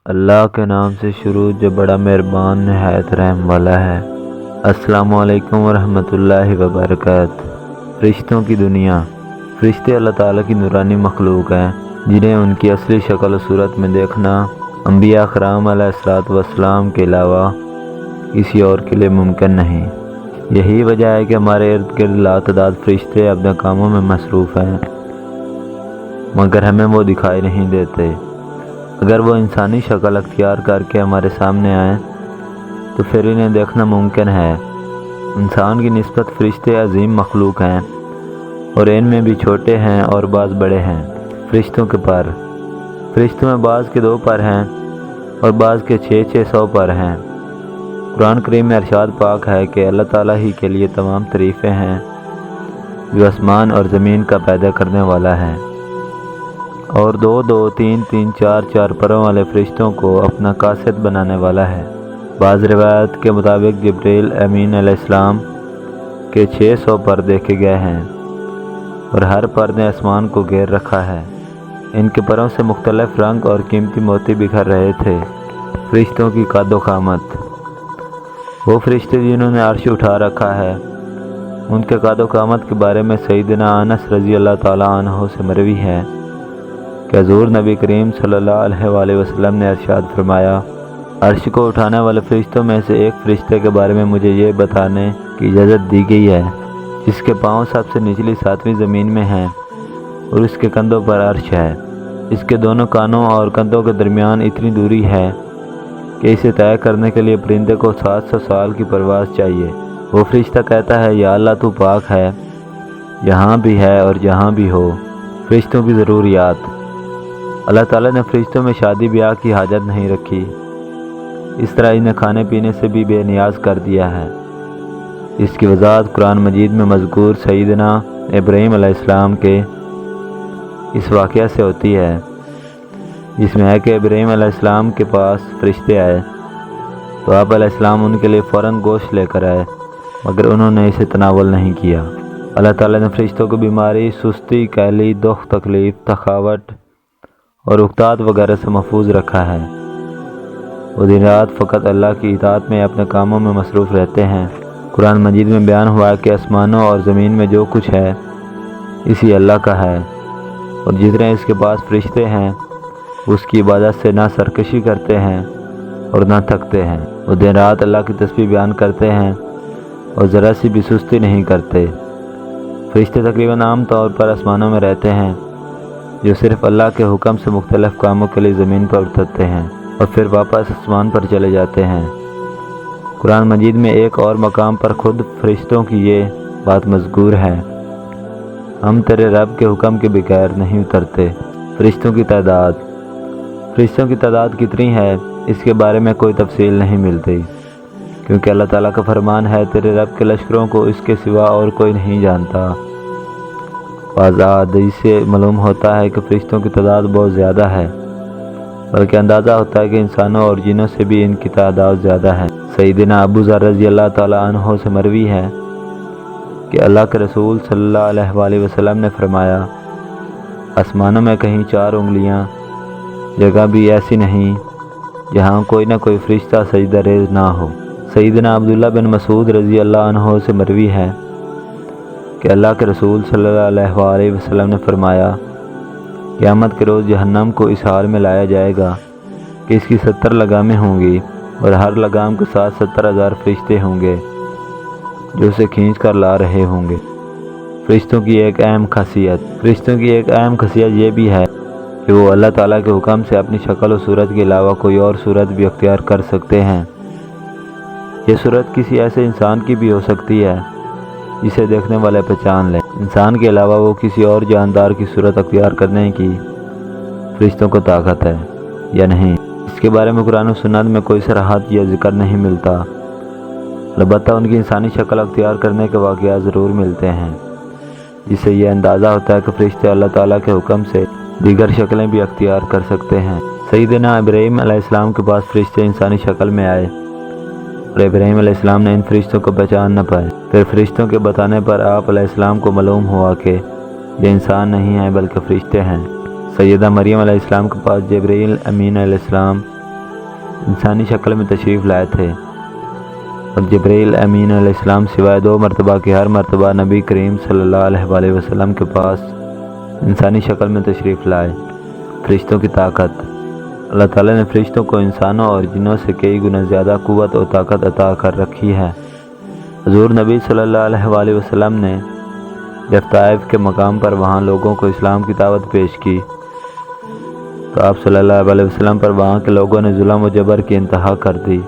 اللہ کے نام سے شروع جو بڑا مہربان نہایت رحم والا ہے۔ السلام علیکم ورحمۃ اللہ وبرکاتہ۔ فرشتوں کی دنیا۔ فرشتے اللہ تعالیٰ کی نورانی مخلوق ہیں جنہیں ان کی اصلی شکل و صورت میں دیکھنا انبیاء اکرام علیہ الصلوۃ والسلام کے علاوہ کسی اور کے لیے ممکن نہیں۔ یہی وجہ ہے کہ ہمارے ارد گرد لاتعداد فرشتے اپنے کاموں میں مصروف ہیں مگر ہمیں وہ دکھائی نہیں دیتے۔ اگر وہ انسانی شکل اختیار کر کے ہمارے سامنے آئیں تو پھر انہیں دیکھنا ممکن ہے۔ انسان کی نسبت فرشتے عظیم مخلوق ہیں اور ان میں بھی چھوٹے ہیں اور بعض بڑے ہیں۔ فرشتوں کے پر۔ فرشتوں میں بعض کے 2 پر ہیں اور بعض کے 600 پر ہیں۔ قرآن کریم میں ارشاد پاک ہے کہ اللہ تعالیٰ ہی کے لیے تمام تعریفیں ہیں جو آسمان اور زمین کا پیدا کرنے والا ہے اور 2 3 4 پروں والے فرشتوں کو اپنا قاصد بنانے والا ہے۔ بعض روایت کے مطابق جبریل امین علیہ السلام کے 600 پر دیکھے گئے ہیں اور ہر پر نے آسمان کو گھیر رکھا ہے۔ ان کے پروں سے مختلف رنگ اور قیمتی موتی بکھر رہے تھے۔ فرشتوں کی قد و قامت۔ وہ فرشتے جنہوں نے عرش اٹھا رکھا ہے ان کے قد و قامت کے بارے میں سیدنا انس رضی اللہ تعالیٰ عنہ سے مروی ہے کہ حضور نبی کریم صلی اللہ علیہ وآلہ وسلم نے ارشاد فرمایا، عرش کو اٹھانے والے فرشتوں میں سے ایک فرشتے کے بارے میں مجھے یہ بتانے کی اجازت دی گئی ہے جس کے پاؤں سب سے نچلی 7ویں زمین میں ہیں اور اس کے کندھوں پر عرش ہے۔ اس کے دونوں کانوں اور کندھوں کے درمیان اتنی دوری ہے کہ اسے طے کرنے کے لیے پرندے کو 700 سال کی پرواز چاہیے۔ وہ فرشتہ کہتا ہے، یا اللہ تو پاک ہے، یہاں بھی ہے اور جہاں بھی ہو۔ فرشتوں کی ضروریات۔ اللہ تعالیٰ نے فرشتوں میں شادی بیاہ کی حاجت نہیں رکھی، اس طرح انہیں کھانے پینے سے بھی بے نیاز کر دیا ہے۔ اس کی وضاحت قرآن مجید میں مذکور سیدنا ابراہیم علیہ السلام کے اس واقعہ سے ہوتی ہے جس میں ہے کہ ابراہیم علیہ السلام کے پاس فرشتے آئے تو آپ علیہ السلام ان کے لیے فوراً گوشت لے کر آئے مگر انہوں نے اسے تناول نہیں کیا۔ اللہ تعالیٰ نے فرشتوں کو بیماری، سستی، کیلی، دکھ، تکلیف، تھکاوٹ اور اکتاد وغیرہ سے محفوظ رکھا ہے۔ وہ دن رات فقط اللہ کی اطاعت میں اپنے کاموں میں مصروف رہتے ہیں۔ قرآن مجید میں بیان ہوا کہ آسمانوں اور زمین میں جو کچھ ہے اسی اللہ کا ہے اور جتنے اس کے پاس فرشتے ہیں اس کی عبادت سے نہ سرکشی کرتے ہیں اور نہ تھکتے ہیں۔ وہ دن رات اللہ کی تسبیح بیان کرتے ہیں اور ذرا سی بھی سستی نہیں کرتے۔ فرشتے تقریباً عام طور پر آسمانوں میں رہتے ہیں جو صرف اللہ کے حکم سے مختلف کاموں کے لیے زمین پر اترتے ہیں اور پھر واپس آسمان پر چلے جاتے ہیں۔ قرآن مجید میں ایک اور مقام پر خود فرشتوں کی یہ بات مذکور ہے، ہم تیرے رب کے حکم کے بغیر نہیں اترتے۔ فرشتوں کی تعداد۔ فرشتوں کی تعداد کتنی ہے اس کے بارے میں کوئی تفصیل نہیں ملتی کیونکہ اللہ تعالیٰ کا فرمان ہے، تیرے رب کے لشکروں کو اس کے سوا اور کوئی نہیں جانتا۔ واضح حدیث سے معلوم ہوتا ہے کہ فرشتوں کی تعداد بہت زیادہ ہے، بلکہ اندازہ ہوتا ہے کہ انسانوں اور جنوں سے بھی ان کی تعداد زیادہ ہے۔ سیدنا ابو ذر رضی اللہ تعالیٰ عنہ سے مروی ہے کہ اللہ کے رسول صلی اللہ علیہ وآلہ وسلم نے فرمایا، آسمانوں میں کہیں 4 انگلیاں جگہ بھی ایسی نہیں جہاں کوئی نہ کوئی فرشتہ سجدہ ریز نہ ہو۔ سیدنا عبداللہ بن مسعود رضی اللہ عنہ سے مروی ہے کہ اللہ کے رسول صلی اللہ علیہ وآلہ وسلم نے فرمایا، قیامت کے روز جہنم کو اس حال میں لایا جائے گا کہ اس کی 70 لگامیں ہوں گی اور ہر لگام کے ساتھ 70,000 فرشتے ہوں گے جو اسے کھینچ کر لا رہے ہوں گے۔ فرشتوں کی ایک اہم خاصیت۔ فرشتوں کی ایک اہم خاصیت یہ بھی ہے کہ وہ اللہ تعالیٰ کے حکم سے اپنی شکل و صورت کے علاوہ کوئی اور صورت بھی اختیار کر سکتے ہیں۔ یہ صورت کسی ایسے انسان کی بھی ہو سکتی ہے جسے دیکھنے والے پہچان لیں۔ انسان کے علاوہ وہ کسی اور جاندار کی صورت اختیار کرنے کی فرشتوں کو طاقت ہے یا نہیں، اس کے بارے میں قرآن و سنت میں کوئی صراحت یا ذکر نہیں ملتا، البتہ ان کی انسانی شکل اختیار کرنے کے واقعات ضرور ملتے ہیں جس سے یہ اندازہ ہوتا ہے کہ فرشتے اللہ تعالیٰ کے حکم سے دیگر شکلیں بھی اختیار کر سکتے ہیں۔ سیدنا ابراہیم علیہ السلام کے پاس فرشتے انسانی شکل میں آئے اور ابراہیم علیہ السلام نے ان فرشتوں کو پہچان نہ پائے۔ پھر فرشتوں کے بتانے پر آپ علیہ السلام کو معلوم ہوا کہ یہ انسان نہیں ہیں بلکہ فرشتے ہیں۔ سیدہ مریم علیہ السلام کے پاس جبرائیل امین علیہ السلام انسانی شکل میں تشریف لائے تھے، اور جبرائیل امین علیہ السلام سوائے 2 مرتبہ کے ہر مرتبہ نبی کریم صلی اللہ علیہ وآلہ وسلم کے پاس انسانی شکل میں تشریف لائے۔ فرشتوں کی طاقت۔ اللہ تعالیٰ نے فرشتوں کو انسانوں اور جنوں سے کئی گنا زیادہ قوت اور طاقت عطا کر رکھی ہے۔ حضور نبی صلی اللہ علیہ وآلہ وسلم نے جب طائف کے مقام پر وہاں لوگوں کو اسلام کی دعوت پیش کی تو آپ صلی اللہ علیہ وسلم پر وہاں کے لوگوں نے ظلم و جبر کی انتہا کر دی،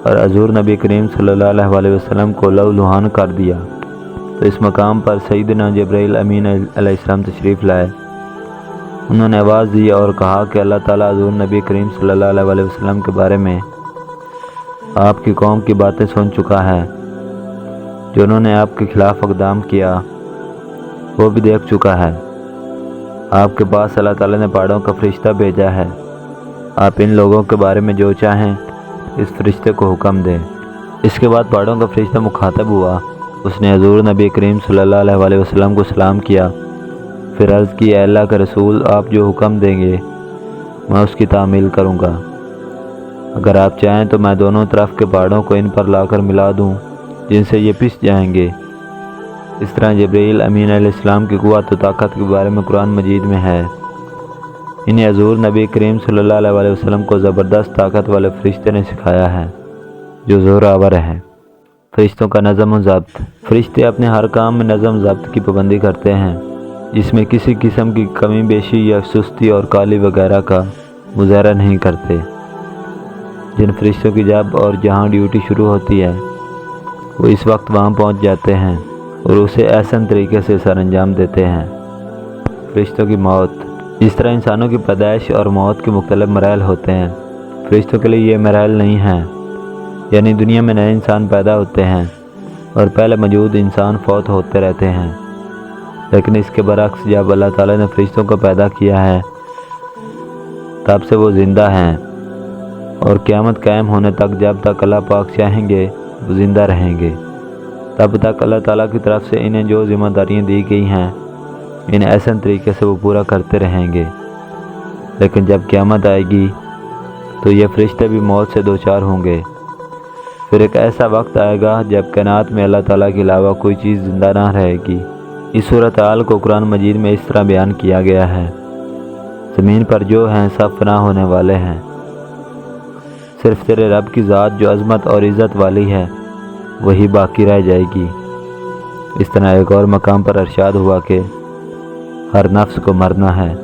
اور حضور نبی کریم صلی اللہ علیہ وآلہ وسلم کو لہو لہان کر دیا۔ تو اس مقام پر سیدنا جبرائیل امین علیہ السلام تشریف لائے۔ انہوں نے آواز دی اور کہا کہ اللہ تعالیٰ حضور نبی کریم صلی اللہ علیہ وآلہ وسلم کے بارے میں آپ کی قوم کی باتیں سن چکا ہے، جو انہوں نے آپ کے خلاف اقدام کیا وہ بھی دیکھ چکا ہے۔ آپ کے پاس اللہ تعالیٰ نے پہاڑوں کا فرشتہ بھیجا ہے، آپ ان لوگوں کے بارے میں جو چاہیں اس فرشتے کو حکم دیں۔ اس کے بعد پہاڑوں کا فرشتہ مخاطب ہوا، اس نے حضور نبی کریم صلی اللہ علیہ وآلہ وسلم کو سلام کیا، پھر عرض کی اے اللہ کے رسول، آپ جو حکم دیں گے میں اس کی تعمیل کروں گا، اگر آپ چاہیں تو میں دونوں طرف کے پہاڑوں کو ان پر لا کر ملا دوں جن سے یہ پس جائیں گے۔ اس طرح جبرائیل امین علیہ السلام کی قوت و طاقت کے بارے میں قرآن مجید میں ہے۔ انہیں حضور نبی کریم صلی اللہ علیہ وآلہ وسلم کو زبردست طاقت والے فرشتے نے سکھایا ہے جو زور آور ہے۔ فرشتوں کا نظم و ضبط۔ فرشتے اپنے ہر کام میں نظم و ضبط کی پابندی کرتے ہیں، جس میں کسی قسم کی کمی بیشی یا سستی اور کالی وغیرہ کا مظاہرہ نہیں کرتے۔ جن فرشتوں کی جب اور جہاں ڈیوٹی شروع ہوتی ہے وہ اس وقت وہاں پہنچ جاتے ہیں اور اسے احسن طریقے سے سر انجام دیتے ہیں۔ فرشتوں کی موت۔ جس طرح انسانوں کی پیدائش اور موت کے مختلف مراحل ہوتے ہیں، فرشتوں کے لیے یہ مراحل نہیں ہیں، یعنی دنیا میں نئے انسان پیدا ہوتے ہیں اور پہلے موجود انسان فوت ہوتے رہتے ہیں، لیکن اس کے برعکس جب اللہ تعالیٰ نے فرشتوں کو پیدا کیا ہے تب سے وہ زندہ ہیں، اور قیامت قائم ہونے تک جب تک اللہ پاک چاہیں گے وہ زندہ رہیں گے۔ تب تک اللہ تعالیٰ کی طرف سے انہیں جو ذمہ داریاں دی گئی ہیں انہیں احسن طریقے سے وہ پورا کرتے رہیں گے، لیکن جب قیامت آئے گی تو یہ فرشتے بھی موت سے دوچار ہوں گے۔ پھر ایک ایسا وقت آئے گا جب کائنات میں اللہ تعالیٰ کے علاوہ کوئی چیز زندہ نہ رہے گی۔ اس صورتحال کو قرآن مجید میں اس طرح بیان کیا گیا ہے، زمین پر جو ہیں سب فنا ہونے والے ہیں، صرف تیرے رب کی ذات جو عظمت اور عزت والی ہے وہی باقی رہ جائے گی۔ اس طرح ایک اور مقام پر ارشاد ہوا کہ ہر نفس کو مرنا ہے۔